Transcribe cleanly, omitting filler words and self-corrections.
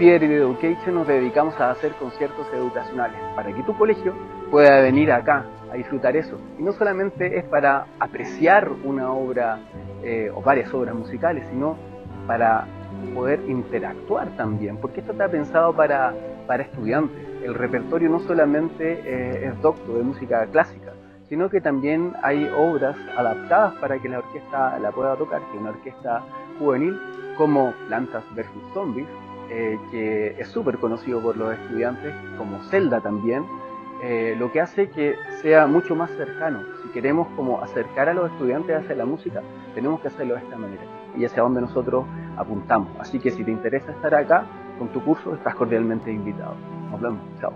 Fidelity Education nos dedicamos a hacer conciertos educacionales para que tu colegio pueda venir acá a disfrutar eso. Y no solamente es para apreciar una obra o varias obras musicales, sino para poder interactuar también, porque esto está pensado para estudiantes. El repertorio no solamente es docto de música clásica, sino que también hay obras adaptadas para que la orquesta la pueda tocar, que es una orquesta juvenil, como Plantas versus Zombies, que es súper conocido por los estudiantes, como Zelda también, lo que hace que sea mucho más cercano. Si queremos como acercar a los estudiantes hacia la música, tenemos que hacerlo de esta manera, y hacia donde nosotros apuntamos. Así que si te interesa estar acá con tu curso, estás cordialmente invitado. Nos vemos, chao.